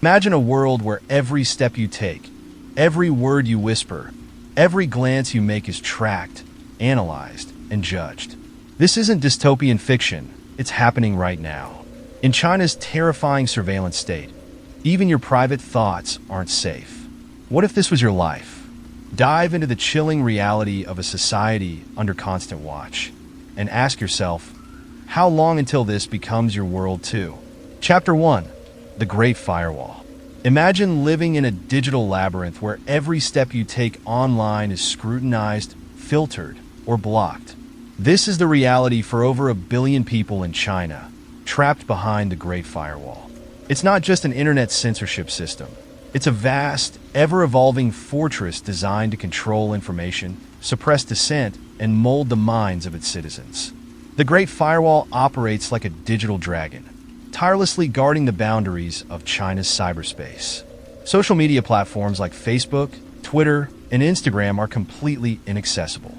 Imagine a world where every step you take, every word you whisper, every glance you make is tracked, analyzed, and judged. This isn't dystopian fiction, it's happening right now. In China's terrifying surveillance state, even your private thoughts aren't safe. What if this was your life? Dive into the chilling reality of a society under constant watch, and ask yourself, how long until this becomes your world too? Chapter 1. The Great Firewall. Imagine living in a digital labyrinth where every step you take online is scrutinized, filtered, or blocked. This is the reality for over 1 billion people in China, trapped behind the Great Firewall. It's not just an internet censorship system. It's a vast, ever-evolving fortress designed to control information, suppress dissent, and mold the minds of its citizens. The Great Firewall operates like a digital dragon, tirelessly guarding the boundaries of China's cyberspace. Social media platforms like Facebook, Twitter, and Instagram are completely inaccessible.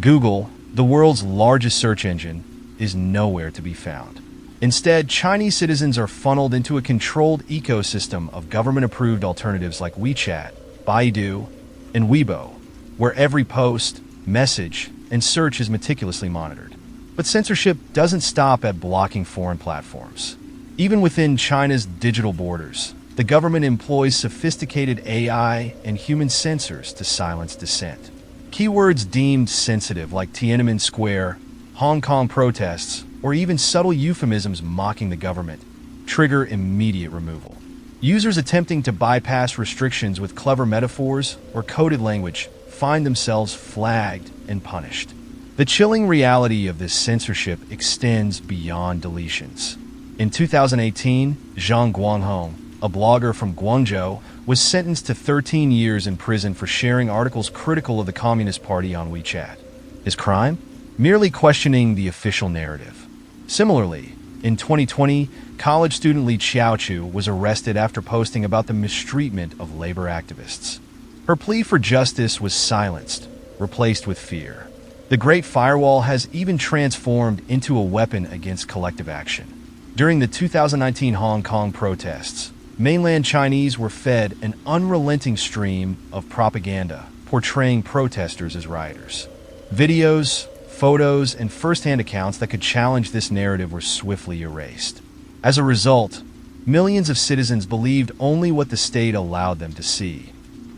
Google, the world's largest search engine, is nowhere to be found. Instead, Chinese citizens are funneled into a controlled ecosystem of government-approved alternatives like WeChat, Baidu, and Weibo, where every post, message, and search is meticulously monitored. But censorship doesn't stop at blocking foreign platforms. Even within China's digital borders, the government employs sophisticated AI and human censors to silence dissent. Keywords deemed sensitive like Tiananmen Square, Hong Kong protests, or even subtle euphemisms mocking the government trigger immediate removal. Users attempting to bypass restrictions with clever metaphors or coded language find themselves flagged and punished. The chilling reality of this censorship extends beyond deletions. In 2018, Zhang Guanghong, a blogger from Guangzhou, was sentenced to 13 years in prison for sharing articles critical of the Communist Party on WeChat. His crime? Merely questioning the official narrative. Similarly, in 2020, college student Li Xiaochu was arrested after posting about the mistreatment of labor activists. Her plea for justice was silenced, replaced with fear. The Great Firewall has even transformed into a weapon against collective action. During the 2019 Hong Kong protests, mainland Chinese were fed an unrelenting stream of propaganda portraying protesters as rioters. Videos, photos, and first-hand accounts that could challenge this narrative were swiftly erased. As a result, millions of citizens believed only what the state allowed them to see,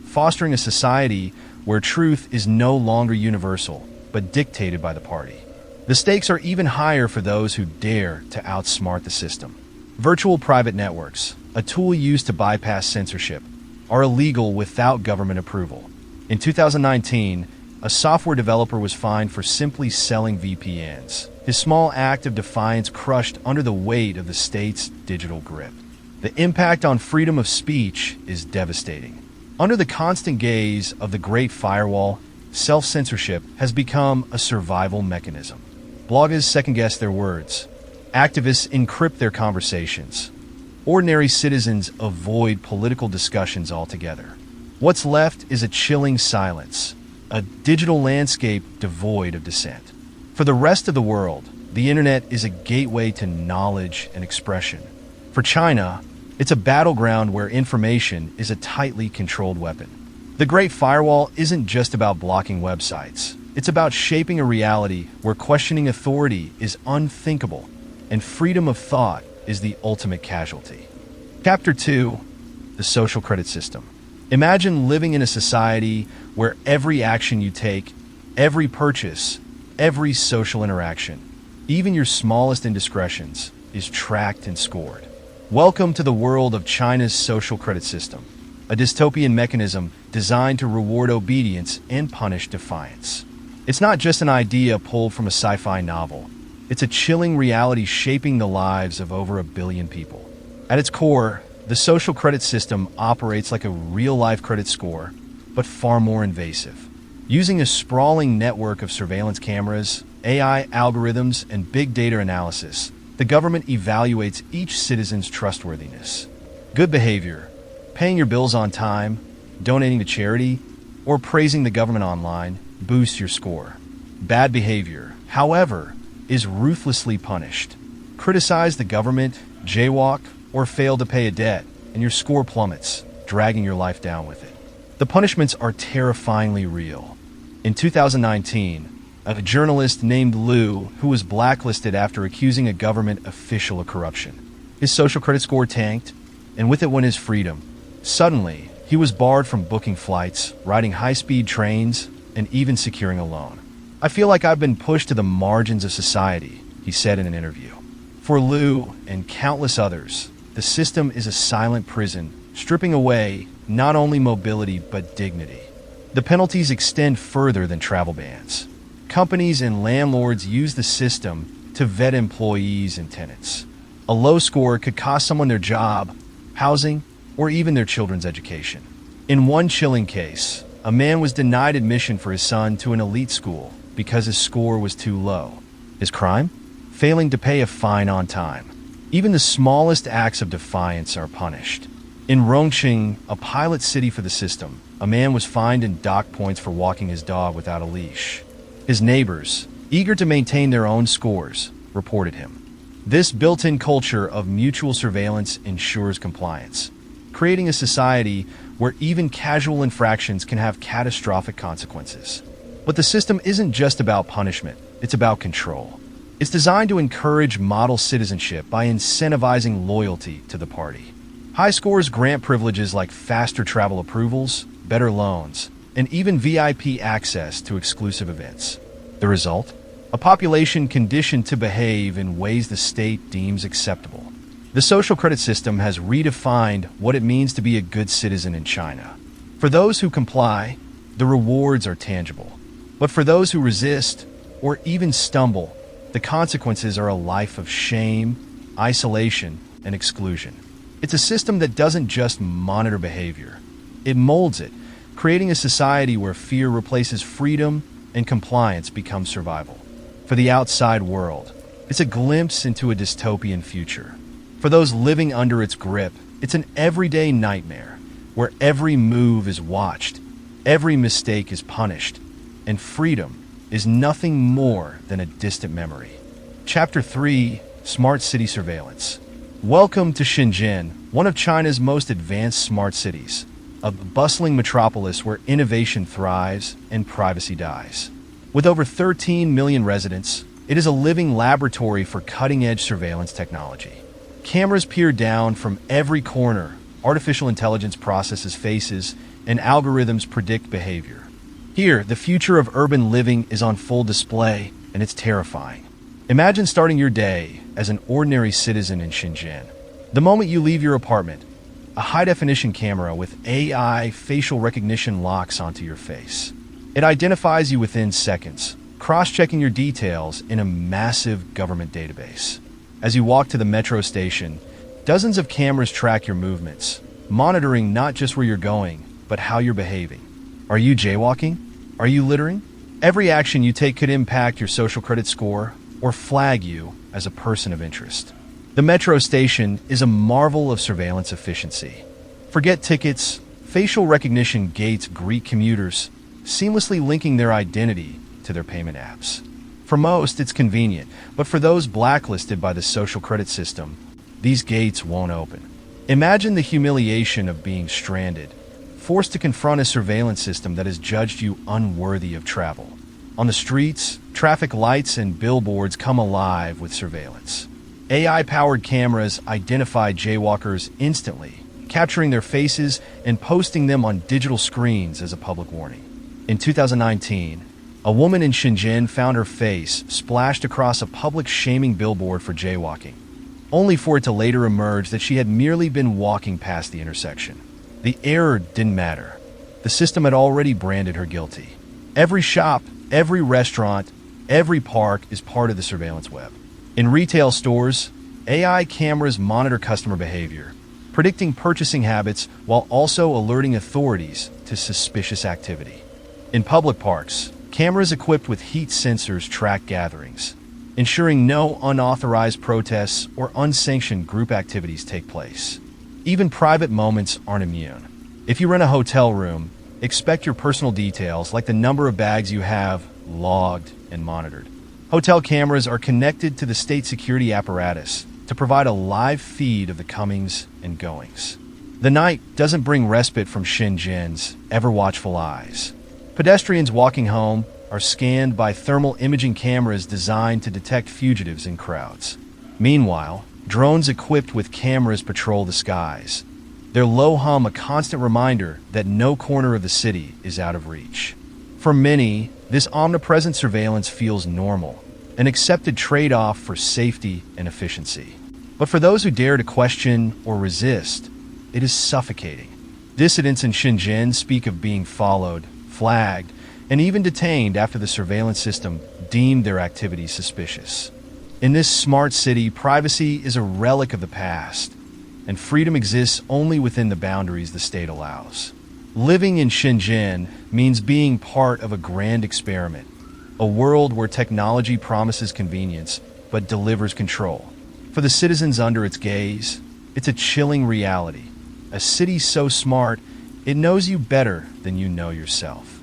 fostering a society where truth is no longer universal, but dictated by the party. The stakes are even higher for those who dare to outsmart the system. Virtual private networks, a tool used to bypass censorship, are illegal without government approval. In 2019, a software developer was fined for simply selling VPNs. His small act of defiance crushed under the weight of the state's digital grip. The impact on freedom of speech is devastating. Under the constant gaze of the Great Firewall, self-censorship has become a survival mechanism. Bloggers second-guess their words. Activists encrypt their conversations. Ordinary citizens avoid political discussions altogether. What's left is a chilling silence, a digital landscape devoid of dissent. For the rest of the world, the internet is a gateway to knowledge and expression. For China, it's a battleground where information is a tightly controlled weapon. The Great Firewall isn't just about blocking websites. It's about shaping a reality where questioning authority is unthinkable and freedom of thought is the ultimate casualty. Chapter 2. The Social Credit System. Imagine living in a society where every action you take, every purchase, every social interaction, even your smallest indiscretions, is tracked and scored. Welcome to the world of China's social credit system, a dystopian mechanism designed to reward obedience and punish defiance. It's not just an idea pulled from a sci-fi novel. It's a chilling reality shaping the lives of over 1 billion people. At its core, the social credit system operates like a real-life credit score, but far more invasive. Using a sprawling network of surveillance cameras, AI algorithms, and big data analysis, the government evaluates each citizen's trustworthiness. Good behavior, paying your bills on time, donating to charity, or praising the government online boosts your score. Bad behavior, however, is ruthlessly punished. Criticize the government, jaywalk, or fail to pay a debt, and your score plummets, dragging your life down with it. The punishments are terrifyingly real. In 2019, a journalist named Liu, who was blacklisted after accusing a government official of corruption. His social credit score tanked, and with it went his freedom. Suddenly, he was barred from booking flights, riding high-speed trains, and even securing a loan. "I feel like I've been pushed to the margins of society," he said in an interview. For Liu and countless others, the system is a silent prison, stripping away not only mobility but dignity. The penalties extend further than travel bans. Companies and landlords use the system to vet employees and tenants. A low score could cost someone their job, housing, or even their children's education. In one chilling case, a man was denied admission for his son to an elite school because his score was too low. His crime? Failing to pay a fine on time. Even the smallest acts of defiance are punished. In Rongqing, a pilot city for the system, a man was fined and docked points for walking his dog without a leash. His neighbors, eager to maintain their own scores, reported him. This built-in culture of mutual surveillance ensures compliance, creating a society where even casual infractions can have catastrophic consequences. But the system isn't just about punishment, it's about control. It's designed to encourage model citizenship by incentivizing loyalty to the party. High scores grant privileges like faster travel approvals, better loans, and even VIP access to exclusive events. The result? A population conditioned to behave in ways the state deems acceptable. The social credit system has redefined what it means to be a good citizen in China. For those who comply, the rewards are tangible. But for those who resist, or even stumble, the consequences are a life of shame, isolation, and exclusion. It's a system that doesn't just monitor behavior. It molds it, creating a society where fear replaces freedom and compliance becomes survival. For the outside world, it's a glimpse into a dystopian future. For those living under its grip, it's an everyday nightmare where every move is watched, every mistake is punished, and freedom is nothing more than a distant memory. Chapter 3: Smart City Surveillance. Welcome to Shenzhen, one of China's most advanced smart cities, a bustling metropolis where innovation thrives and privacy dies. With over 13 million residents, it is a living laboratory for cutting-edge surveillance technology. Cameras peer down from every corner, artificial intelligence processes faces, and algorithms predict behavior. Here, the future of urban living is on full display, and it's terrifying. Imagine starting your day as an ordinary citizen in Shenzhen. The moment you leave your apartment, a high-definition camera with AI facial recognition locks onto your face. It identifies you within seconds, cross-checking your details in a massive government database. As you walk to the metro station, dozens of cameras track your movements, monitoring not just where you're going, but how you're behaving. Are you jaywalking? Are you littering? Every action you take could impact your social credit score or flag you as a person of interest. The metro station is a marvel of surveillance efficiency. Forget tickets, facial recognition gates greet commuters, seamlessly linking their identity to their payment apps. For most, it's convenient, but for those blacklisted by the social credit system, these gates won't open. Imagine the humiliation of being stranded, forced to confront a surveillance system that has judged you unworthy of travel. On the streets, traffic lights and billboards come alive with surveillance. AI-powered cameras identify jaywalkers instantly, capturing their faces and posting them on digital screens as a public warning. In 2019, a woman in Shenzhen found her face splashed across a public shaming billboard for jaywalking, only for it to later emerge that she had merely been walking past the intersection. The error didn't matter. The system had already branded her guilty. Every shop, every restaurant, every park is part of the surveillance web. In retail stores, AI cameras monitor customer behavior, predicting purchasing habits while also alerting authorities to suspicious activity. In public parks, cameras equipped with heat sensors track gatherings, ensuring no unauthorized protests or unsanctioned group activities take place. Even private moments aren't immune. If you rent a hotel room, expect your personal details like the number of bags you have logged and monitored. Hotel cameras are connected to the state security apparatus to provide a live feed of the comings and goings. The night doesn't bring respite from Shenzhen's ever-watchful eyes. Pedestrians walking home are scanned by thermal imaging cameras designed to detect fugitives in crowds. Meanwhile, drones equipped with cameras patrol the skies, their low hum a constant reminder that no corner of the city is out of reach. For many, this omnipresent surveillance feels normal, an accepted trade-off for safety and efficiency. But for those who dare to question or resist, it is suffocating. Dissidents in Shenzhen speak of being followed, flagged, and even detained after the surveillance system deemed their activities suspicious. In this smart city, privacy is a relic of the past, and freedom exists only within the boundaries the state allows. Living in Shenzhen means being part of a grand experiment, a world where technology promises convenience but delivers control. For the citizens under its gaze, it's a chilling reality. A city so smart, it knows you better than you know yourself.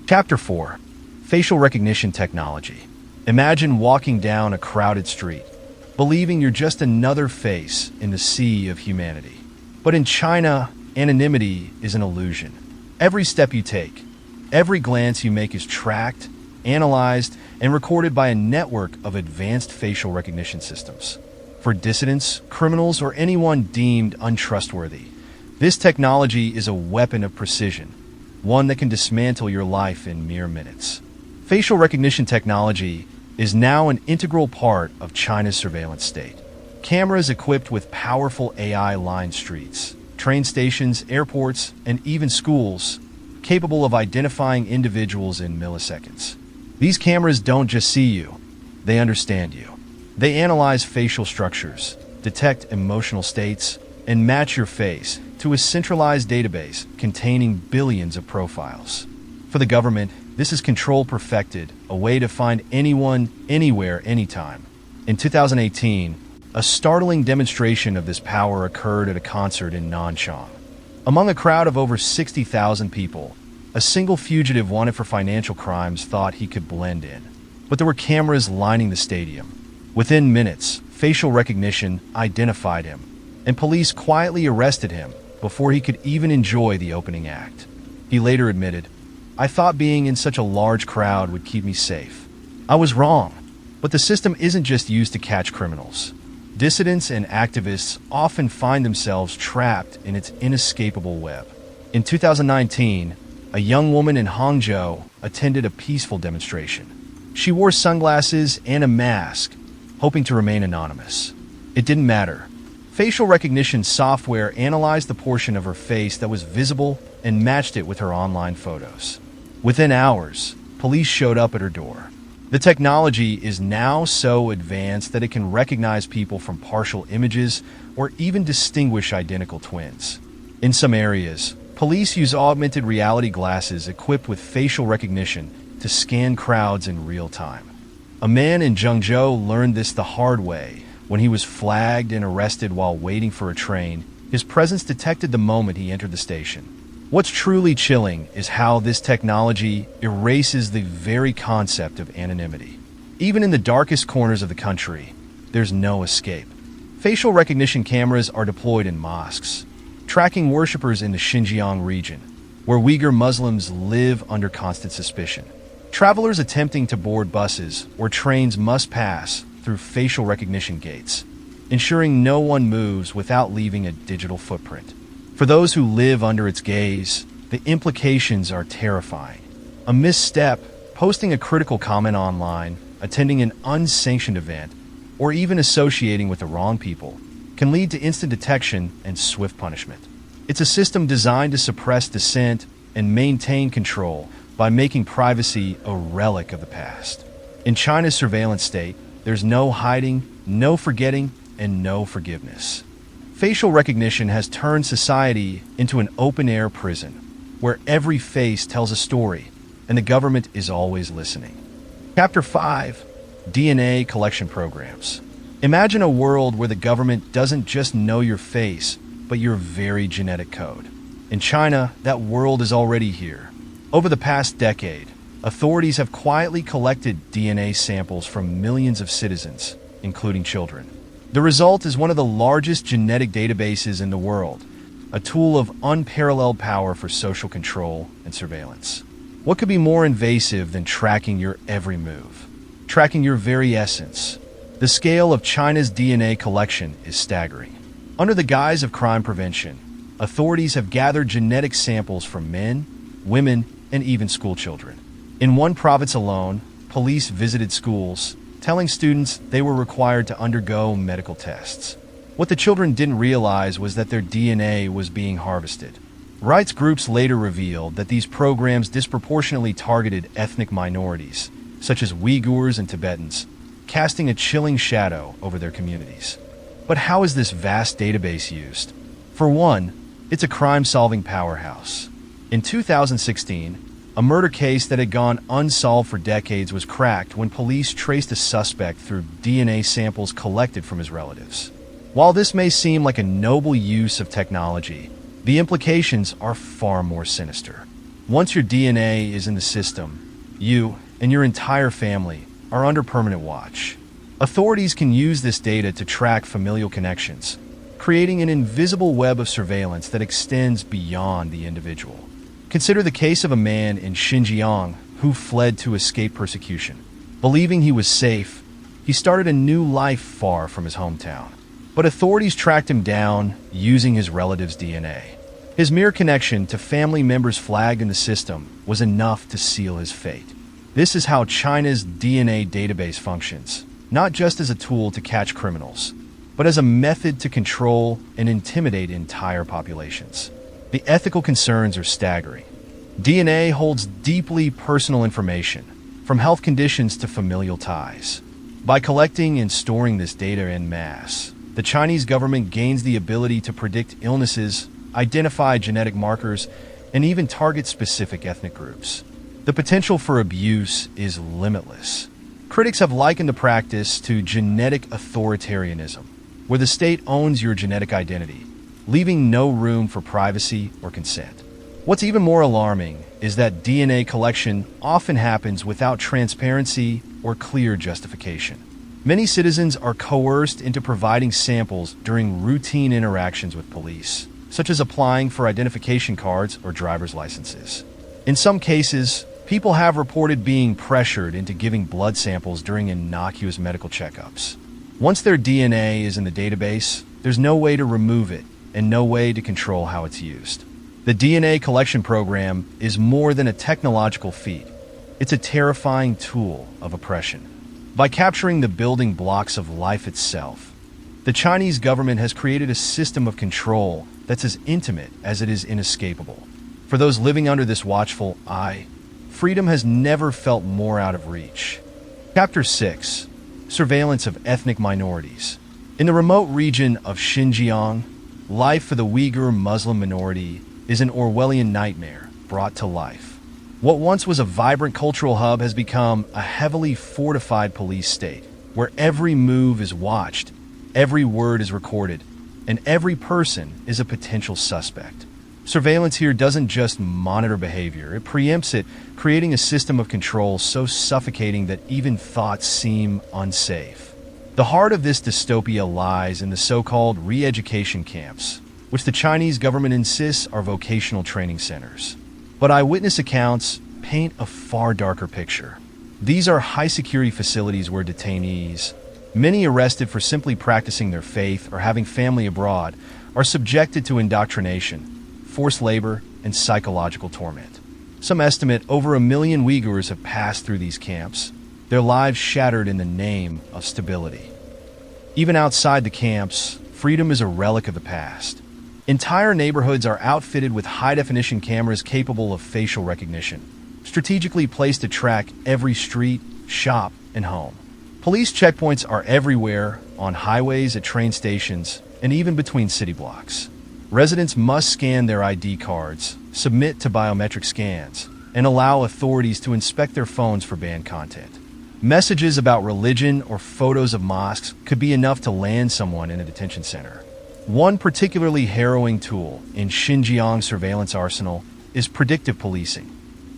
Chapter 4. Facial Recognition Technology. Imagine walking down a crowded street, believing you're just another face in the sea of humanity. But in China, anonymity is an illusion. Every step you take, every glance you make is tracked, analyzed, and recorded by a network of advanced facial recognition systems. For dissidents, criminals, or anyone deemed untrustworthy, this technology is a weapon of precision, one that can dismantle your life in mere minutes. Facial recognition technology is now an integral part of China's surveillance state. Cameras equipped with powerful AI line streets, train stations, airports, and even schools, capable of identifying individuals in milliseconds. These cameras don't just see you, they understand you. They analyze facial structures, detect emotional states, and match your face to a centralized database containing billions of profiles. For the government, this is control perfected, a way to find anyone, anywhere, anytime. In 2018, a startling demonstration of this power occurred at a concert in Nanchang. Among a crowd of over 60,000 people, a single fugitive wanted for financial crimes thought he could blend in. But there were cameras lining the stadium. Within minutes, facial recognition identified him, and police quietly arrested him before he could even enjoy the opening act. He later admitted, "I thought being in such a large crowd would keep me safe. I was wrong." But the system isn't just used to catch criminals. Dissidents and activists often find themselves trapped in its inescapable web. In 2019, a young woman in Hangzhou attended a peaceful demonstration. She wore sunglasses and a mask, hoping to remain anonymous. It didn't matter. Facial recognition software analyzed the portion of her face that was visible and matched it with her online photos. Within hours, police showed up at her door. The technology is now so advanced that it can recognize people from partial images or even distinguish identical twins. In some areas, police use augmented reality glasses equipped with facial recognition to scan crowds in real time. A man in Zhengzhou learned this the hard way. When he was flagged and arrested while waiting for a train, his presence detected the moment he entered the station. What's truly chilling is how this technology erases the very concept of anonymity. Even in the darkest corners of the country, there's no escape. Facial recognition cameras are deployed in mosques, tracking worshippers in the Xinjiang region, where Uyghur Muslims live under constant suspicion. Travelers attempting to board buses or trains must pass through facial recognition gates, ensuring no one moves without leaving a digital footprint. For those who live under its gaze, the implications are terrifying. A misstep, posting a critical comment online, attending an unsanctioned event, or even associating with the wrong people, can lead to instant detection and swift punishment. It's a system designed to suppress dissent and maintain control by making privacy a relic of the past. In China's surveillance state, there's no hiding, no forgetting, and no forgiveness. Facial recognition has turned society into an open-air prison, where every face tells a story, and the government is always listening. Chapter 5. DNA Collection Programs. Imagine a world where the government doesn't just know your face, but your very genetic code. In China, that world is already here. Over the past decade, authorities have quietly collected DNA samples from millions of citizens, including children. The result is one of the largest genetic databases in the world, a tool of unparalleled power for social control and surveillance. What could be more invasive than tracking your every move? Tracking your very essence. The scale of China's DNA collection is staggering. Under the guise of crime prevention, authorities have gathered genetic samples from men, women, and even schoolchildren. In one province alone, police visited schools, telling students they were required to undergo medical tests. What the children didn't realize was that their DNA was being harvested. Rights groups later revealed that these programs disproportionately targeted ethnic minorities, such as Uyghurs and Tibetans, casting a chilling shadow over their communities. But how is this vast database used? For one, it's a crime-solving powerhouse. In 2016, a murder case that had gone unsolved for decades was cracked when police traced a suspect through DNA samples collected from his relatives. While this may seem like a noble use of technology, the implications are far more sinister. Once your DNA is in the system, you and your entire family are under permanent watch. Authorities can use this data to track familial connections, creating an invisible web of surveillance that extends beyond the individual. Consider the case of a man in Xinjiang who fled to escape persecution. Believing he was safe, he started a new life far from his hometown. But authorities tracked him down using his relatives' DNA. His mere connection to family members flagged in the system was enough to seal his fate. This is how China's DNA database functions, not just as a tool to catch criminals, but as a method to control and intimidate entire populations. The ethical concerns are staggering. DNA holds deeply personal information, from health conditions to familial ties. By collecting and storing this data en masse, the Chinese government gains the ability to predict illnesses, identify genetic markers, and even target specific ethnic groups. The potential for abuse is limitless. Critics have likened the practice to genetic authoritarianism, where the state owns your genetic identity, leaving no room for privacy or consent. What's even more alarming is that DNA collection often happens without transparency or clear justification. Many citizens are coerced into providing samples during routine interactions with police, such as applying for identification cards or driver's licenses. In some cases, people have reported being pressured into giving blood samples during innocuous medical checkups. Once their DNA is in the database, there's no way to remove it and no way to control how it's used. The DNA collection program is more than a technological feat. It's a terrifying tool of oppression. By capturing the building blocks of life itself, the Chinese government has created a system of control that's as intimate as it is inescapable. For those living under this watchful eye, freedom has never felt more out of reach. Chapter 6: Surveillance of Ethnic Minorities. In the remote region of Xinjiang, life for the Uyghur Muslim minority is an Orwellian nightmare brought to life. What once was a vibrant cultural hub has become a heavily fortified police state, where every move is watched, every word is recorded, and every person is a potential suspect. Surveillance here doesn't just monitor behavior, it preempts it, creating a system of control so suffocating that even thoughts seem unsafe. The heart of this dystopia lies in the so-called re-education camps, which the Chinese government insists are vocational training centers. But eyewitness accounts paint a far darker picture. These are high-security facilities where detainees, many arrested for simply practicing their faith or having family abroad, are subjected to indoctrination, forced labor, and psychological torment. Some estimate over 1 million Uyghurs have passed through these camps, their lives shattered in the name of stability. Even outside the camps, freedom is a relic of the past. Entire neighborhoods are outfitted with high-definition cameras capable of facial recognition, strategically placed to track every street, shop, and home. Police checkpoints are everywhere, on highways, at train stations, and even between city blocks. Residents must scan their ID cards, submit to biometric scans, and allow authorities to inspect their phones for banned content. Messages about religion or photos of mosques could be enough to land someone in a detention center. One particularly harrowing tool in Xinjiang's surveillance arsenal is predictive policing.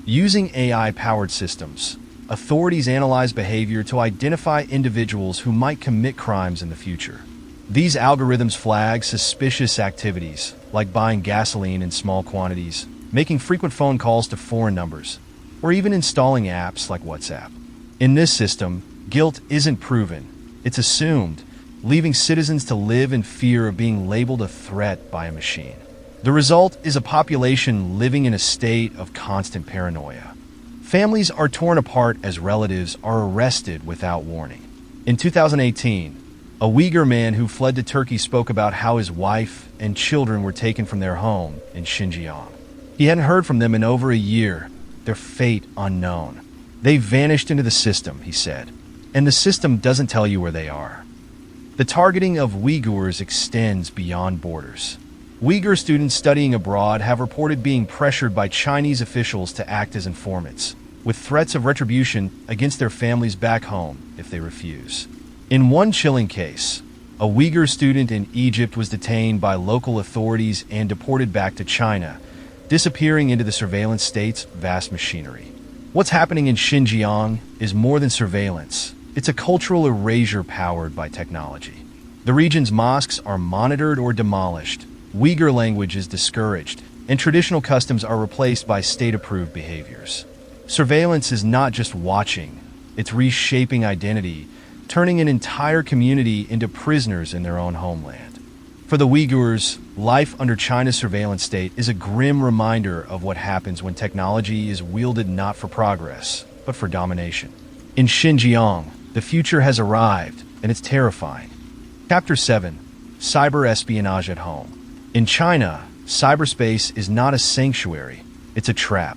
Using AI-powered systems, authorities analyze behavior to identify individuals who might commit crimes in the future. These algorithms flag suspicious activities, like buying gasoline in small quantities, making frequent phone calls to foreign numbers, or even installing apps like WhatsApp. In this system, guilt isn't proven, it's assumed, leaving citizens to live in fear of being labeled a threat by a machine. The result is a population living in a state of constant paranoia. Families are torn apart as relatives are arrested without warning. In 2018, a Uyghur man who fled to Turkey spoke about how his wife and children were taken from their home in Xinjiang. He hadn't heard from them in over a year, their fate unknown. They vanished into the system, he said, and the system doesn't tell you where they are. The targeting of Uyghurs extends beyond borders. Uyghur students studying abroad have reported being pressured by Chinese officials to act as informants, with threats of retribution against their families back home if they refuse. In one chilling case, a Uyghur student in Egypt was detained by local authorities and deported back to China, disappearing into the surveillance state's vast machinery. What's happening in Xinjiang is more than surveillance. It's a cultural erasure powered by technology. The region's mosques are monitored or demolished, Uyghur language is discouraged, and traditional customs are replaced by state-approved behaviors. Surveillance is not just watching, it's reshaping identity, turning an entire community into prisoners in their own homeland. For the Uyghurs, life under China's surveillance state is a grim reminder of what happens when technology is wielded not for progress, but for domination. In Xinjiang, the future has arrived, and it's terrifying. Chapter 7: Cyber Espionage at Home. In China, cyberspace is not a sanctuary, it's a trap.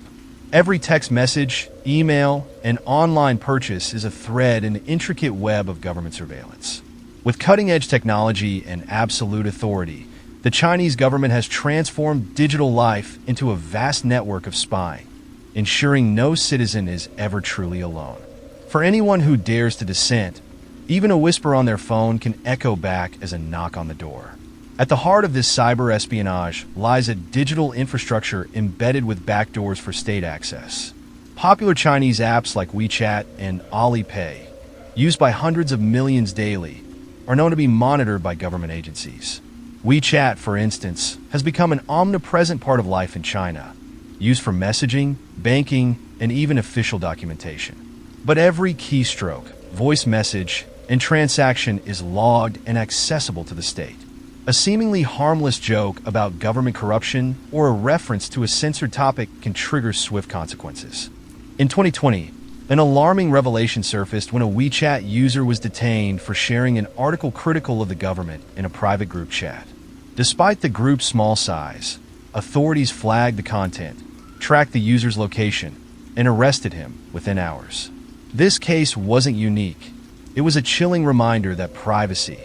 Every text message, email, and online purchase is a thread in an intricate web of government surveillance. With cutting-edge technology and absolute authority, the Chinese government has transformed digital life into a vast network of spying, ensuring no citizen is ever truly alone. For anyone who dares to dissent, even a whisper on their phone can echo back as a knock on the door. At the heart of this cyber espionage lies a digital infrastructure embedded with backdoors for state access. Popular Chinese apps like WeChat and Alipay, used by hundreds of millions daily, are known to be monitored by government agencies. WeChat, for instance, has become an omnipresent part of life in China, used for messaging, banking, and even official documentation. But every keystroke, voice message, and transaction is logged and accessible to the state. A seemingly harmless joke about government corruption or a reference to a censored topic can trigger swift consequences. In 2020, an alarming revelation surfaced when a WeChat user was detained for sharing an article critical of the government in a private group chat. Despite the group's small size, authorities flagged the content, tracked the user's location, and arrested him within hours. This case wasn't unique. It was a chilling reminder that privacy,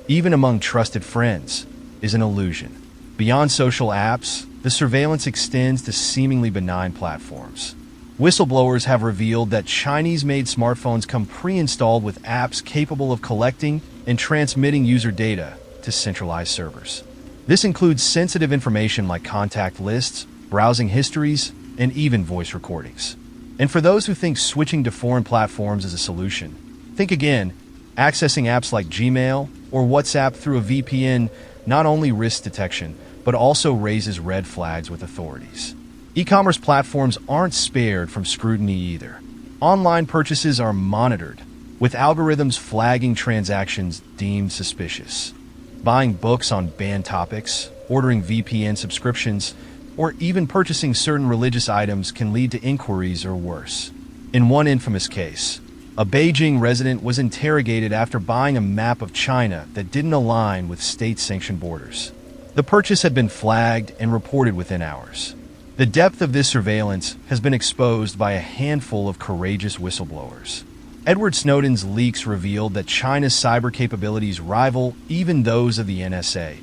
even among trusted friends, is an illusion. Beyond social apps, the surveillance extends to seemingly benign platforms. Whistleblowers have revealed that Chinese-made smartphones come pre-installed with apps capable of collecting and transmitting user data to centralized servers. This includes sensitive information like contact lists, browsing histories, and even voice recordings. And for those who think switching to foreign platforms is a solution, think again. Accessing apps like Gmail or WhatsApp through a VPN not only risks detection, but also raises red flags with authorities. E-commerce platforms aren't spared from scrutiny either. Online purchases are monitored, with algorithms flagging transactions deemed suspicious. Buying books on banned topics, ordering VPN subscriptions, or even purchasing certain religious items can lead to inquiries or worse. In one infamous case, a Beijing resident was interrogated after buying a map of China that didn't align with state-sanctioned borders. The purchase had been flagged and reported within hours. The depth of this surveillance has been exposed by a handful of courageous whistleblowers. Edward Snowden's leaks revealed that China's cyber capabilities rival even those of the NSA,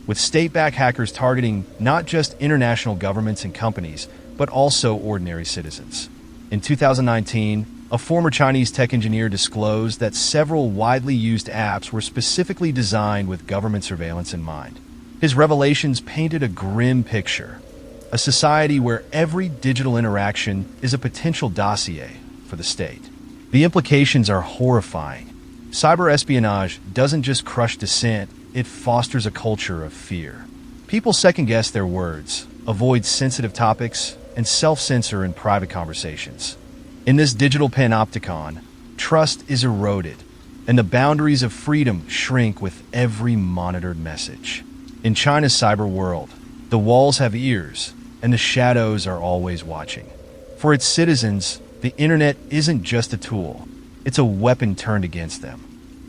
with state-backed hackers targeting not just international governments and companies, but also ordinary citizens. In 2019, a former Chinese tech engineer disclosed that several widely used apps were specifically designed with government surveillance in mind. His revelations painted a grim picture, a society where every digital interaction is a potential dossier for the state. The implications are horrifying. Cyber espionage doesn't just crush dissent, it fosters a culture of fear. People second-guess their words, avoid sensitive topics, and self-censor in private conversations. In this digital panopticon, trust is eroded, and the boundaries of freedom shrink with every monitored message. In China's cyber world, the walls have ears, and the shadows are always watching. For its citizens, the internet isn't just a tool, it's a weapon turned against them.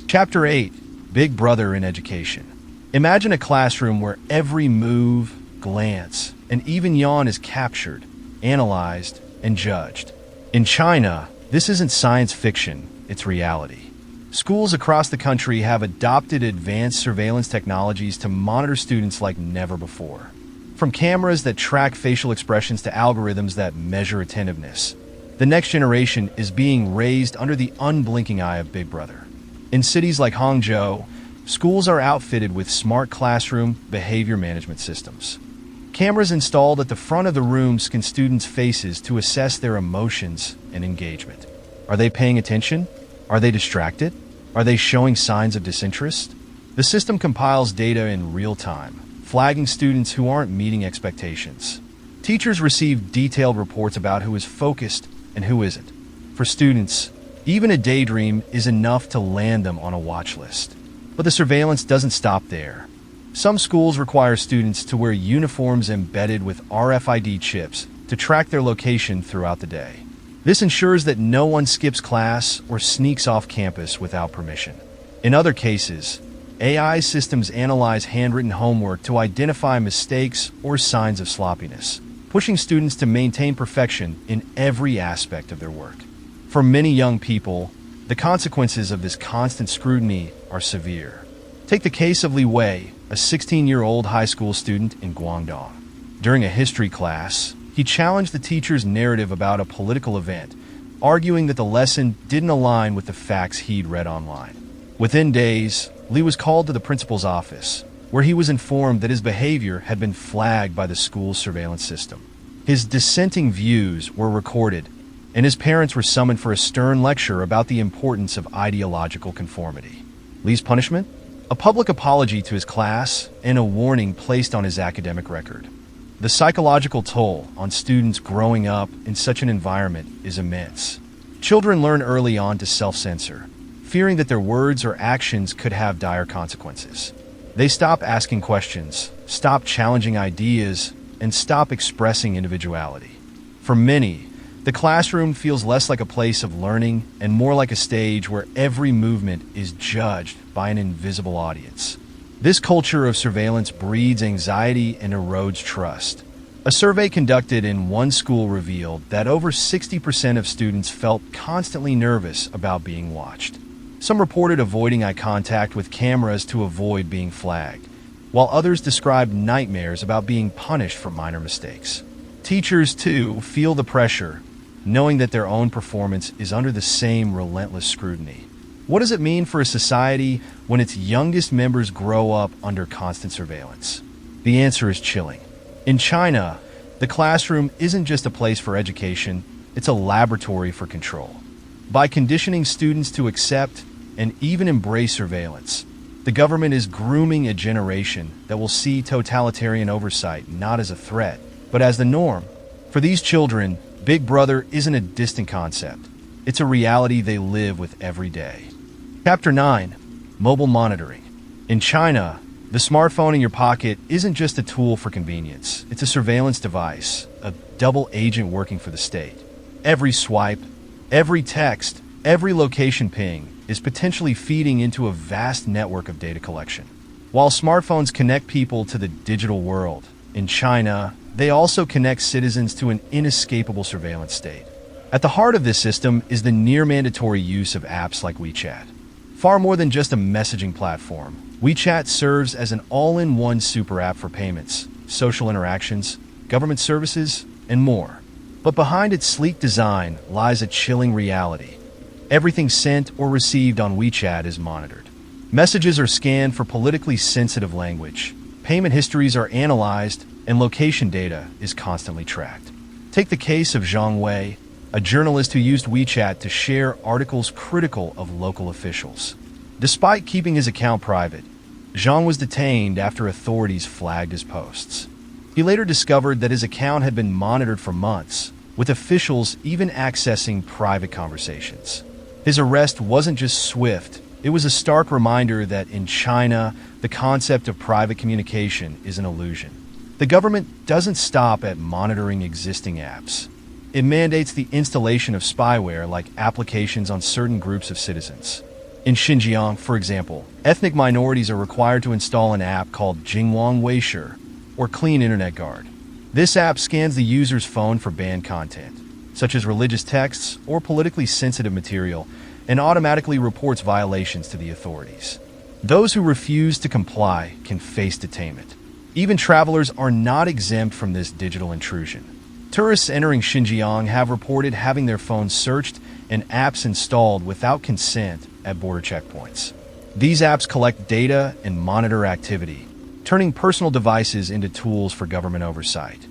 Chapter 8: Big Brother in Education. Imagine a classroom where every move, glance, and even yawn is captured, analyzed, and judged. In China, this isn't science fiction, it's reality. Schools across the country have adopted advanced surveillance technologies to monitor students like never before. From cameras that track facial expressions to algorithms that measure attentiveness, the next generation is being raised under the unblinking eye of Big Brother. In cities like Hangzhou, schools are outfitted with smart classroom behavior management systems. Cameras installed at the front of the rooms scan students' faces to assess their emotions and engagement. Are they paying attention? Are they distracted? Are they showing signs of disinterest? The system compiles data in real time, flagging students who aren't meeting expectations. Teachers receive detailed reports about who is focused and who isn't. For students, even a daydream is enough to land them on a watch list. But the surveillance doesn't stop there. Some schools require students to wear uniforms embedded with RFID chips to track their location throughout the day. This ensures that no one skips class or sneaks off campus without permission. In other cases, AI systems analyze handwritten homework to identify mistakes or signs of sloppiness, pushing students to maintain perfection in every aspect of their work. For many young people, the consequences of this constant scrutiny are severe. Take the case of Li Wei, a 16-year-old high school student in Guangdong. During a history class, he challenged the teacher's narrative about a political event, arguing that the lesson didn't align with the facts he'd read online. Within days, Li was called to the principal's office, where he was informed that his behavior had been flagged by the school's surveillance system. His dissenting views were recorded, and his parents were summoned for a stern lecture about the importance of ideological conformity. Li's punishment? A public apology to his class and a warning placed on his academic record. The psychological toll on students growing up in such an environment is immense. Children learn early on to self-censor, fearing that their words or actions could have dire consequences. They stop asking questions, stop challenging ideas, and stop expressing individuality. For many, the classroom feels less like a place of learning and more like a stage where every movement is judged by an invisible audience. This culture of surveillance breeds anxiety and erodes trust. A survey conducted in one school revealed that over 60% of students felt constantly nervous about being watched. Some reported avoiding eye contact with cameras to avoid being flagged, while others described nightmares about being punished for minor mistakes. Teachers, too, feel the pressure, knowing that their own performance is under the same relentless scrutiny. What does it mean for a society when its youngest members grow up under constant surveillance? The answer is chilling. In China, the classroom isn't just a place for education, it's a laboratory for control. By conditioning students to accept and even embrace surveillance, the government is grooming a generation that will see totalitarian oversight not as a threat, but as the norm. For these children, Big Brother isn't a distant concept. It's a reality they live with every day. Chapter 9: Mobile Monitoring. In China, the smartphone in your pocket isn't just a tool for convenience. It's a surveillance device, a double agent working for the state. Every swipe, every text, every location ping is potentially feeding into a vast network of data collection. While smartphones connect people to the digital world, in China, they also connect citizens to an inescapable surveillance state. At the heart of this system is the near-mandatory use of apps like WeChat. Far more than just a messaging platform, WeChat serves as an all-in-one super app for payments, social interactions, government services, and more. But behind its sleek design lies a chilling reality. Everything sent or received on WeChat is monitored. Messages are scanned for politically sensitive language. Payment histories are analyzed, and location data is constantly tracked. Take the case of Zhang Wei, a journalist who used WeChat to share articles critical of local officials. Despite keeping his account private, Zhang was detained after authorities flagged his posts. He later discovered that his account had been monitored for months, with officials even accessing private conversations. His arrest wasn't just swift, it was a stark reminder that in China, the concept of private communication is an illusion. The government doesn't stop at monitoring existing apps. It mandates the installation of spyware like applications on certain groups of citizens. In Xinjiang, for example, ethnic minorities are required to install an app called Jingwang Weishir, or Clean Internet Guard. This app scans the user's phone for banned content, such as religious texts or politically sensitive material, and automatically reports violations to the authorities. Those who refuse to comply can face detainment. Even travelers are not exempt from this digital intrusion. Tourists entering Xinjiang have reported having their phones searched and apps installed without consent at border checkpoints. These apps collect data and monitor activity, turning personal devices into tools for government oversight.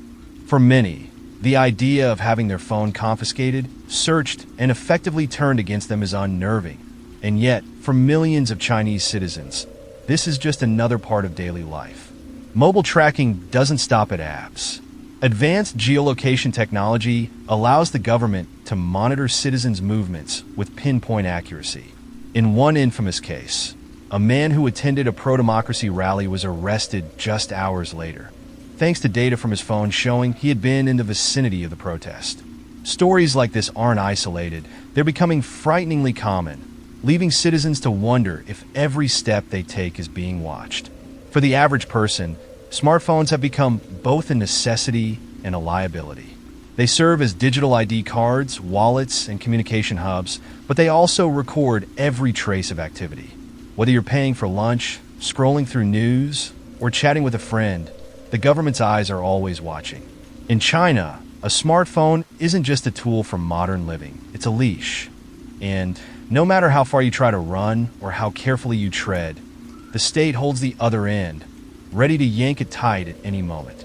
For many, the idea of having their phone confiscated, searched, and effectively turned against them is unnerving. And yet, for millions of Chinese citizens, this is just another part of daily life. Mobile tracking doesn't stop at apps. Advanced geolocation technology allows the government to monitor citizens' movements with pinpoint accuracy. In one infamous case, a man who attended a pro-democracy rally was arrested just hours later, thanks to data from his phone showing he had been in the vicinity of the protest. Stories like this aren't isolated, they're becoming frighteningly common, leaving citizens to wonder if every step they take is being watched. For the average person, smartphones have become both a necessity and a liability. They serve as digital ID cards, wallets, and communication hubs, but they also record every trace of activity. Whether you're paying for lunch, scrolling through news, or chatting with a friend, the government's eyes are always watching. In China, a smartphone isn't just a tool for modern living, it's a leash. And no matter how far you try to run or how carefully you tread, the state holds the other end, ready to yank it tight at any moment.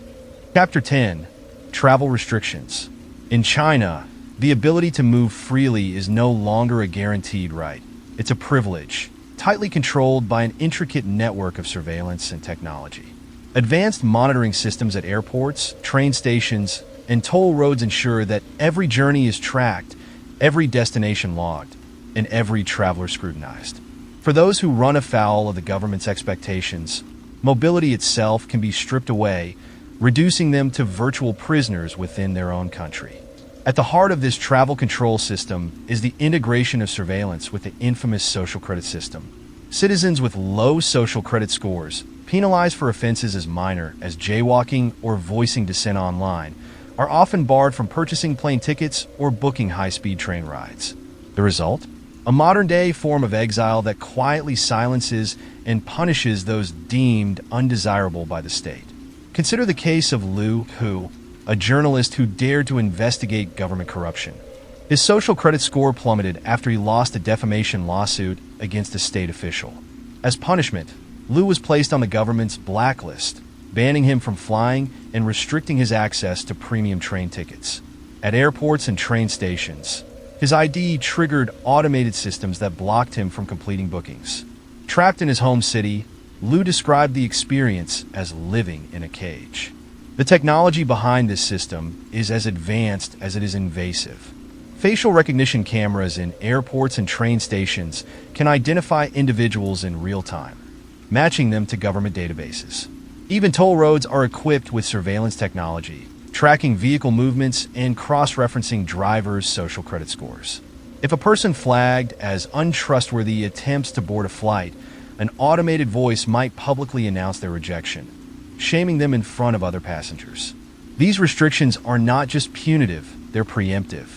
Chapter 10. Travel Restrictions. In China, the ability to move freely is no longer a guaranteed right. It's a privilege, tightly controlled by an intricate network of surveillance and technology. Advanced monitoring systems at airports, train stations, and toll roads ensure that every journey is tracked, every destination logged, and every traveler scrutinized. For those who run afoul of the government's expectations, mobility itself can be stripped away, reducing them to virtual prisoners within their own country. At the heart of this travel control system is the integration of surveillance with the infamous social credit system. Citizens with low social credit scores, penalized for offenses as minor as jaywalking or voicing dissent online, are often barred from purchasing plane tickets or booking high-speed train rides. The result? A modern-day form of exile that quietly silences and punishes those deemed undesirable by the state. Consider the case of Liu Hu, a journalist who dared to investigate government corruption. His social credit score plummeted after he lost a defamation lawsuit against a state official. As punishment, Liu was placed on the government's blacklist, banning him from flying and restricting his access to premium train tickets. At airports and train stations, his ID triggered automated systems that blocked him from completing bookings. Trapped in his home city, Liu described the experience as living in a cage. The technology behind this system is as advanced as it is invasive. Facial recognition cameras in airports and train stations can identify individuals in real time, matching them to government databases. Even toll roads are equipped with surveillance technology, tracking vehicle movements and cross-referencing drivers' social credit scores. If a person flagged as untrustworthy attempts to board a flight, an automated voice might publicly announce their rejection, shaming them in front of other passengers. These restrictions are not just punitive, they're preemptive.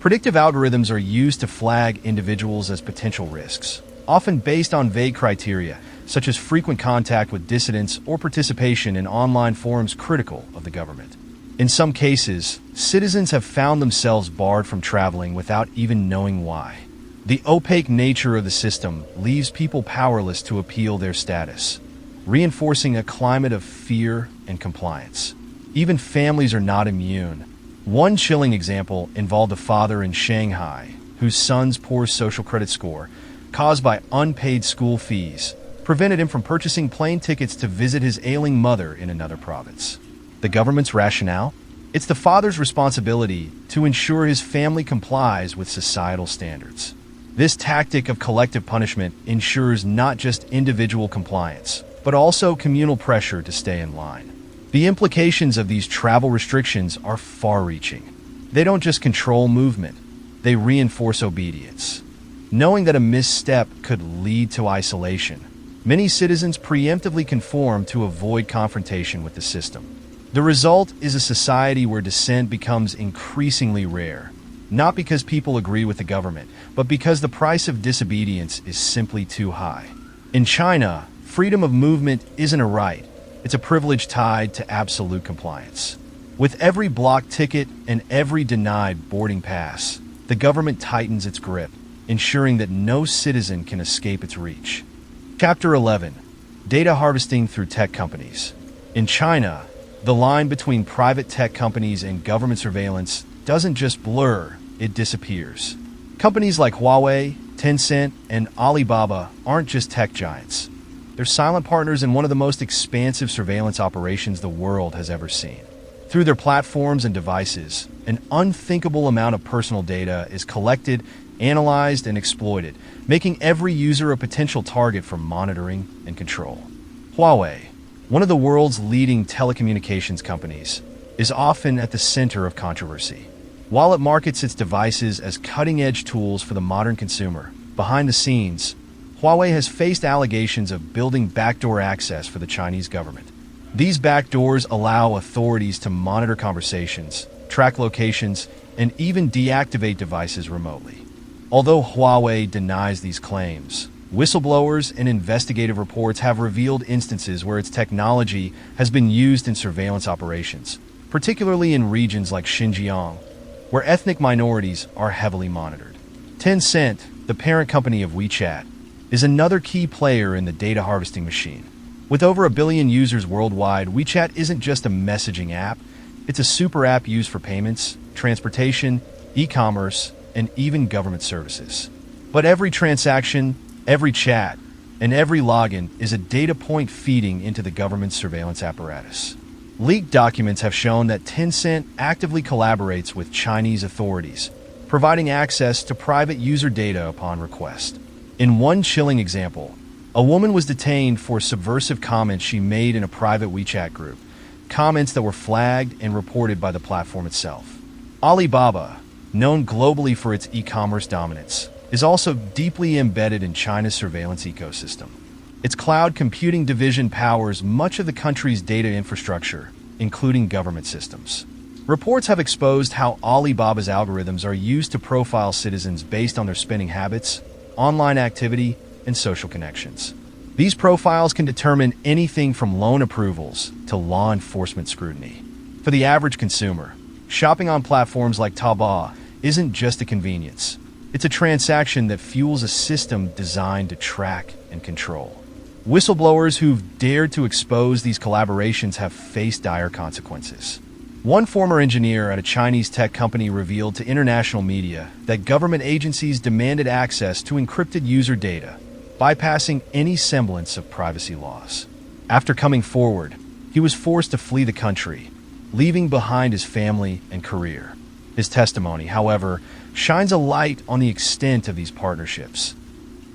Predictive algorithms are used to flag individuals as potential risks, often based on vague criteria, such as frequent contact with dissidents or participation in online forums critical of the government. In some cases, citizens have found themselves barred from traveling without even knowing why. The opaque nature of the system leaves people powerless to appeal their status, reinforcing a climate of fear and compliance. Even families are not immune. One chilling example involved a father in Shanghai whose son's poor social credit score, caused by unpaid school fees, prevented him from purchasing plane tickets to visit his ailing mother in another province. The government's rationale? It's the father's responsibility to ensure his family complies with societal standards. This tactic of collective punishment ensures not just individual compliance, but also communal pressure to stay in line. The implications of these travel restrictions are far-reaching. They don't just control movement, they reinforce obedience. Knowing that a misstep could lead to isolation, many citizens preemptively conform to avoid confrontation with the system. The result is a society where dissent becomes increasingly rare, not because people agree with the government, but because the price of disobedience is simply too high. In China, freedom of movement isn't a right, it's a privilege tied to absolute compliance. With every blocked ticket and every denied boarding pass, the government tightens its grip, ensuring that no citizen can escape its reach. Chapter 11. Data harvesting through tech companies. In China, the line between private tech companies and government surveillance doesn't just blur, it disappears. Companies like Huawei, Tencent, and Alibaba aren't just tech giants. They're silent partners in one of the most expansive surveillance operations the world has ever seen. Through their platforms and devices, an unthinkable amount of personal data is collected, analyzed, and exploited, making every user a potential target for monitoring and control. Huawei, one of the world's leading telecommunications companies, is often at the center of controversy. While it markets its devices as cutting-edge tools for the modern consumer, behind the scenes, Huawei has faced allegations of building backdoor access for the Chinese government. These backdoors allow authorities to monitor conversations, track locations, and even deactivate devices remotely. Although Huawei denies these claims, whistleblowers and investigative reports have revealed instances where its technology has been used in surveillance operations, particularly in regions like Xinjiang, where ethnic minorities are heavily monitored. Tencent, the parent company of WeChat, is another key player in the data harvesting machine. With over 1 billion users worldwide, WeChat isn't just a messaging app, it's a super app used for payments, transportation, e-commerce, and even government services. But every transaction, every chat, and every login is a data point feeding into the government's surveillance apparatus. Leaked documents have shown that Tencent actively collaborates with Chinese authorities, providing access to private user data upon request. In one chilling example, a woman was detained for subversive comments she made in a private WeChat group, comments that were flagged and reported by the platform itself. Alibaba, known globally for its e-commerce dominance, is also deeply embedded in China's surveillance ecosystem. Its cloud computing division powers much of the country's data infrastructure, including government systems. Reports have exposed how Alibaba's algorithms are used to profile citizens based on their spending habits, online activity, and social connections. These profiles can determine anything from loan approvals to law enforcement scrutiny. For the average consumer, shopping on platforms like Taobao isn't just a convenience. It's a transaction that fuels a system designed to track and control. Whistleblowers who've dared to expose these collaborations have faced dire consequences. One former engineer at a Chinese tech company revealed to international media that government agencies demanded access to encrypted user data, bypassing any semblance of privacy laws. After coming forward, he was forced to flee the country, leaving behind his family and career. His testimony, however, shines a light on the extent of these partnerships.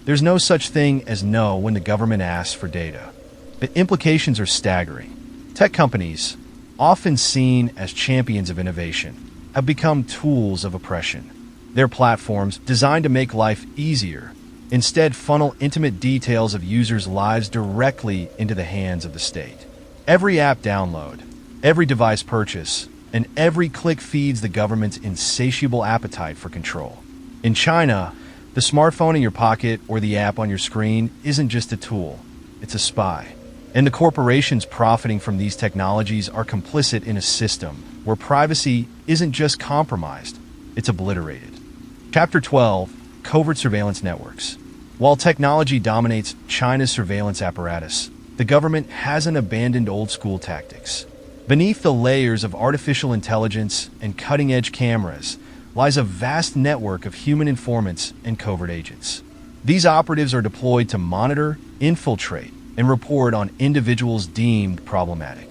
There's no such thing as no when the government asks for data. The implications are staggering. Tech companies, often seen as champions of innovation, have become tools of oppression. Their platforms, designed to make life easier, instead funnel intimate details of users' lives directly into the hands of the state. Every app download, every device purchase, and every click feeds the government's insatiable appetite for control. In China, the smartphone in your pocket or the app on your screen isn't just a tool, it's a spy. And the corporations profiting from these technologies are complicit in a system where privacy isn't just compromised, it's obliterated. Chapter 12. Covert Surveillance Networks. While technology dominates China's surveillance apparatus, the government hasn't abandoned old-school tactics. Beneath the layers of artificial intelligence and cutting-edge cameras lies a vast network of human informants and covert agents. These operatives are deployed to monitor, infiltrate, and report on individuals deemed problematic.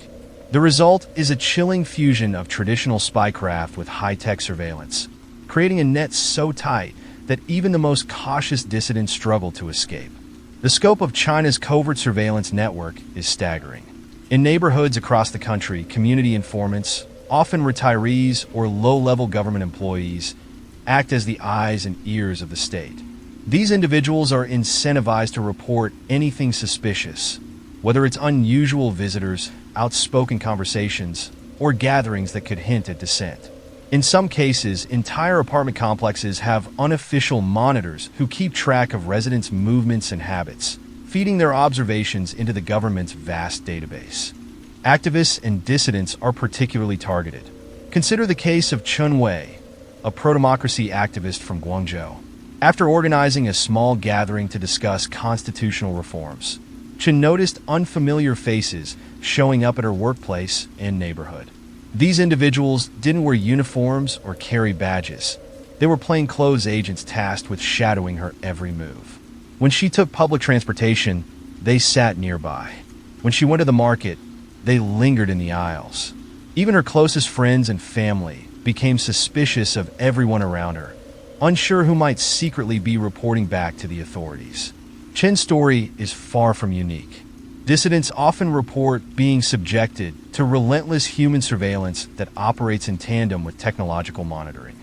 The result is a chilling fusion of traditional spycraft with high-tech surveillance, creating a net so tight that even the most cautious dissidents struggle to escape. The scope of China's covert surveillance network is staggering. In neighborhoods across the country, community informants, often retirees or low-level government employees, act as the eyes and ears of the state. These individuals are incentivized to report anything suspicious, whether it's unusual visitors, outspoken conversations, or gatherings that could hint at dissent. In some cases, entire apartment complexes have unofficial monitors who keep track of residents' movements and habits, feeding their observations into the government's vast database. Activists and dissidents are particularly targeted. Consider the case of Chun Wei, a pro-democracy activist from Guangzhou. After organizing a small gathering to discuss constitutional reforms, Chen noticed unfamiliar faces showing up at her workplace and neighborhood. These individuals didn't wear uniforms or carry badges. They were plainclothes agents tasked with shadowing her every move. When she took public transportation, they sat nearby. When she went to the market, they lingered in the aisles. Even her closest friends and family became suspicious of everyone around her, unsure who might secretly be reporting back to the authorities. Chen's story is far from unique. Dissidents often report being subjected to relentless human surveillance that operates in tandem with technological monitoring.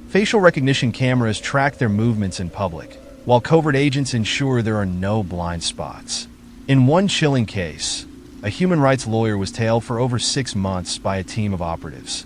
Facial recognition cameras track their movements in public, while covert agents ensure there are no blind spots. In one chilling case, a human rights lawyer was tailed for over 6 months by a team of operatives.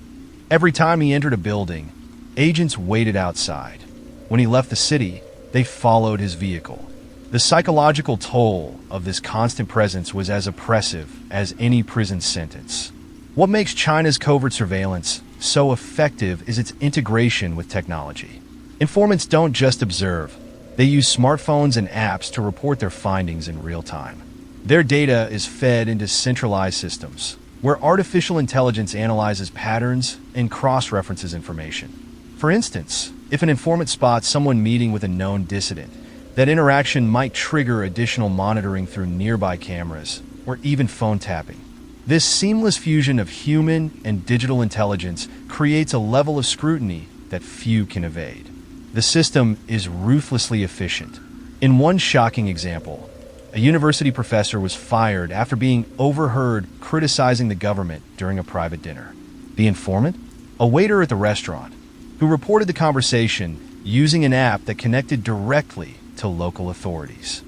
Every time he entered a building, agents waited outside. When he left the city, they followed his vehicle. The psychological toll of this constant presence was as oppressive as any prison sentence. What makes China's covert surveillance so effective is its integration with technology. Informants don't just observe, they use smartphones and apps to report their findings in real time. Their data is fed into centralized systems, where artificial intelligence analyzes patterns and cross-references information. For instance, if an informant spots someone meeting with a known dissident, that interaction might trigger additional monitoring through nearby cameras or even phone tapping. This seamless fusion of human and digital intelligence creates a level of scrutiny that few can evade. The system is ruthlessly efficient. In one shocking example, a university professor was fired after being overheard criticizing the government during a private dinner. The informant? A waiter at the restaurant, who reported the conversation using an app that connected directly to local authorities.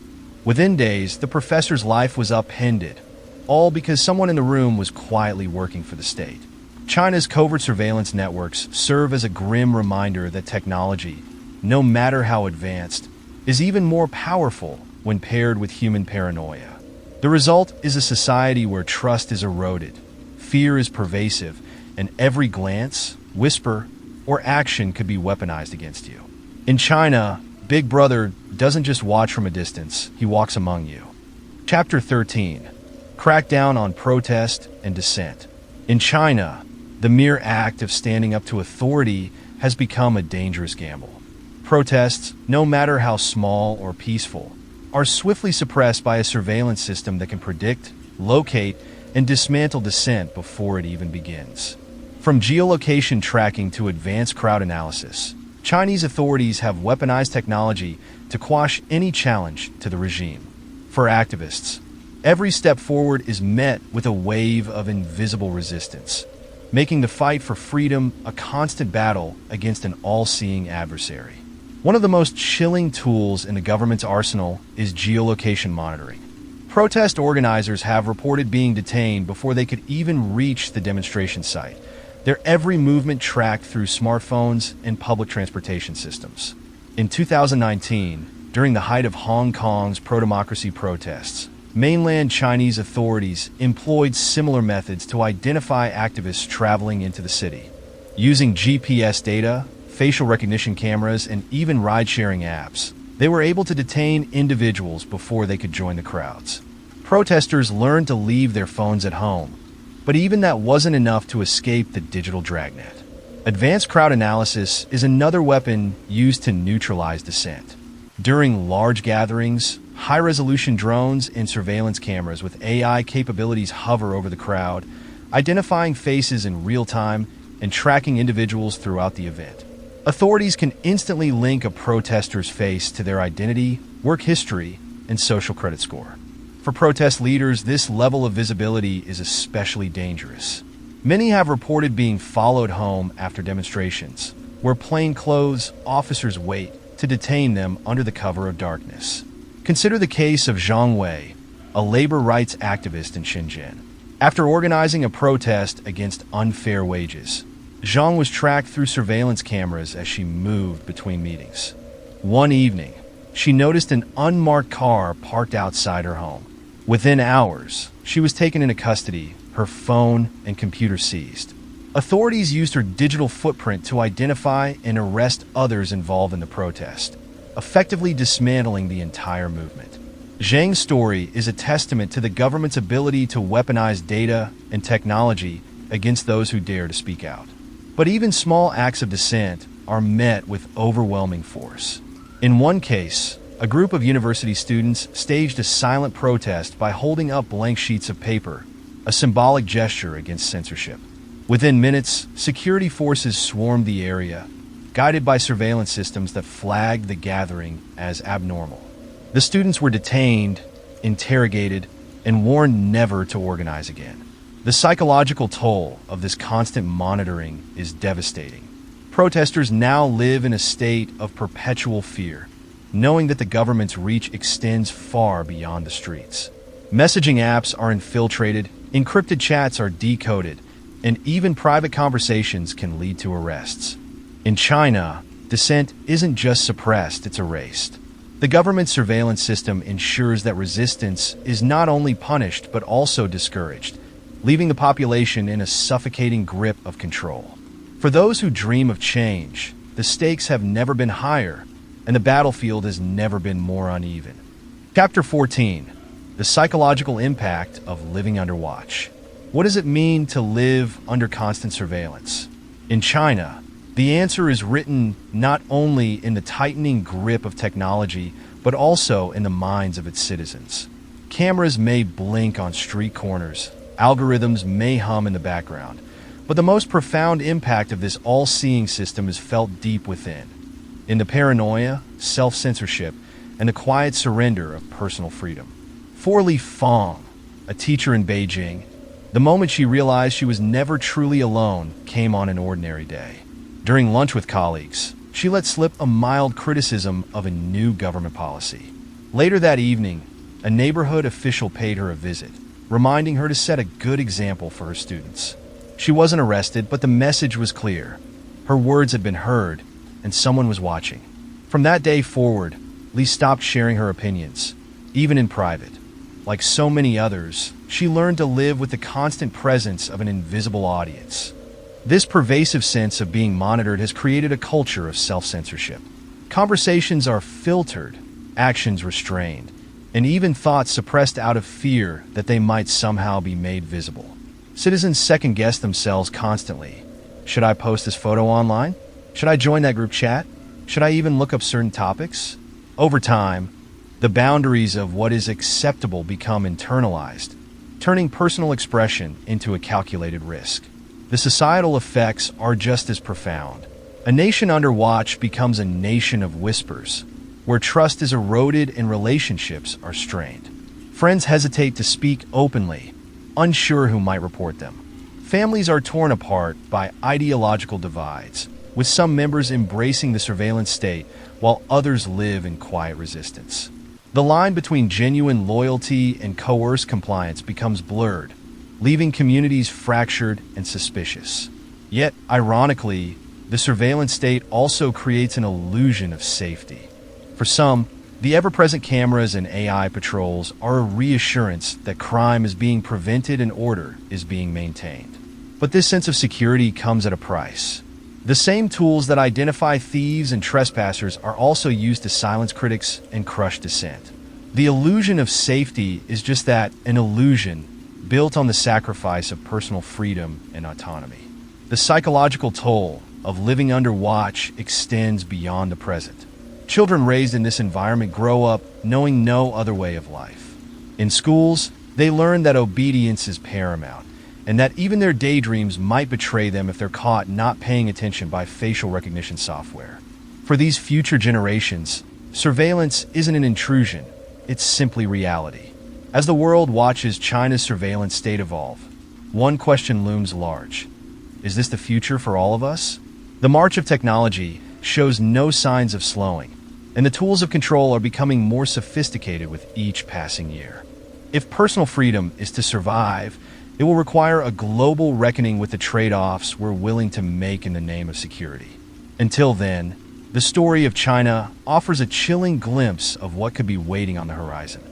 Within days, the professor's life was upended, all because someone in the room was quietly working for the state. China's covert surveillance networks serve as a grim reminder that technology, no matter how advanced, is even more powerful when paired with human paranoia. The result is a society where trust is eroded, fear is pervasive, and every glance, whisper, or action could be weaponized against you. In China, Big Brother doesn't just watch from a distance, he walks among you. Chapter 13. Crackdown on protest and dissent. In China, the mere act of standing up to authority has become a dangerous gamble. Protests, no matter how small or peaceful, are swiftly suppressed by a surveillance system that can predict, locate, and dismantle dissent before it even begins. From geolocation tracking to advanced crowd analysis, Chinese authorities have weaponized technology to quash any challenge to the regime. For activists, every step forward is met with a wave of invisible resistance, making the fight for freedom a constant battle against an all-seeing adversary. One of the most chilling tools in the government's arsenal is geolocation monitoring. Protest organizers have reported being detained before they could even reach the demonstration site, their every movement tracked through smartphones and public transportation systems. In 2019, during the height of Hong Kong's pro-democracy protests, mainland Chinese authorities employed similar methods to identify activists traveling into the city. Using GPS data, facial recognition cameras, and even ride-sharing apps, they were able to detain individuals before they could join the crowds. Protesters learned to leave their phones at home, but even that wasn't enough to escape the digital dragnet. Advanced crowd analysis is another weapon used to neutralize dissent. During large gatherings, high-resolution drones and surveillance cameras with AI capabilities hover over the crowd, identifying faces in real time and tracking individuals throughout the event. Authorities can instantly link a protester's face to their identity, work history, and social credit score. For protest leaders, this level of visibility is especially dangerous. Many have reported being followed home after demonstrations, where plainclothes officers wait to detain them under the cover of darkness. Consider the case of Zhang Wei, a labor rights activist in Shenzhen. After organizing a protest against unfair wages, Zhang was tracked through surveillance cameras as she moved between meetings. One evening, she noticed an unmarked car parked outside her home. Within hours, she was taken into custody, her phone and computer seized. Authorities used her digital footprint to identify and arrest others involved in the protest, effectively dismantling the entire movement. Zhang's story is a testament to the government's ability to weaponize data and technology against those who dare to speak out. But even small acts of dissent are met with overwhelming force. In one case, a group of university students staged a silent protest by holding up blank sheets of paper, a symbolic gesture against censorship. Within minutes, security forces swarmed the area, guided by surveillance systems that flagged the gathering as abnormal. The students were detained, interrogated, and warned never to organize again. The psychological toll of this constant monitoring is devastating. Protesters now live in a state of perpetual fear, knowing that the government's reach extends far beyond the streets. Messaging apps are infiltrated, encrypted chats are decoded, and even private conversations can lead to arrests. In China, dissent isn't just suppressed, it's erased. The government surveillance system ensures that resistance is not only punished but also discouraged, leaving the population in a suffocating grip of control. For those who dream of change, the stakes have never been higher, and the battlefield has never been more uneven. Chapter 14: The Psychological Impact of Living Under Watch. What does it mean to live under constant surveillance? In China, the answer is written not only in the tightening grip of technology, but also in the minds of its citizens. Cameras may blink on street corners, algorithms may hum in the background, but the most profound impact of this all-seeing system is felt deep within, in the paranoia, self-censorship, and the quiet surrender of personal freedom. For Li Fong, a teacher in Beijing, the moment she realized she was never truly alone came on an ordinary day. During lunch with colleagues, she let slip a mild criticism of a new government policy. Later that evening, a neighborhood official paid her a visit, reminding her to set a good example for her students. She wasn't arrested, but the message was clear. Her words had been heard, and someone was watching. From that day forward, Lee stopped sharing her opinions, even in private. Like so many others, she learned to live with the constant presence of an invisible audience. This pervasive sense of being monitored has created a culture of self-censorship. Conversations are filtered, actions restrained, and even thoughts suppressed out of fear that they might somehow be made visible. Citizens second-guess themselves constantly. Should I post this photo online? Should I join that group chat? Should I even look up certain topics? Over time, the boundaries of what is acceptable become internalized, turning personal expression into a calculated risk. The societal effects are just as profound. A nation under watch becomes a nation of whispers, where trust is eroded and relationships are strained. Friends hesitate to speak openly, unsure who might report them. Families are torn apart by ideological divides, with some members embracing the surveillance state while others live in quiet resistance. The line between genuine loyalty and coerced compliance becomes blurred, leaving communities fractured and suspicious. Yet, ironically, the surveillance state also creates an illusion of safety. For some, the ever-present cameras and AI patrols are a reassurance that crime is being prevented and order is being maintained. But this sense of security comes at a price. The same tools that identify thieves and trespassers are also used to silence critics and crush dissent. The illusion of safety is just that, an illusion built on the sacrifice of personal freedom and autonomy. The psychological toll of living under watch extends beyond the present. Children raised in this environment grow up knowing no other way of life. In schools, they learn that obedience is paramount, and that even their daydreams might betray them if they're caught not paying attention by facial recognition software. For these future generations, surveillance isn't an intrusion, it's simply reality. As the world watches China's surveillance state evolve, one question looms large. Is this the future for all of us? The march of technology shows no signs of slowing, and the tools of control are becoming more sophisticated with each passing year. If personal freedom is to survive, it will require a global reckoning with the trade-offs we're willing to make in the name of security. Until then, the story of China offers a chilling glimpse of what could be waiting on the horizon.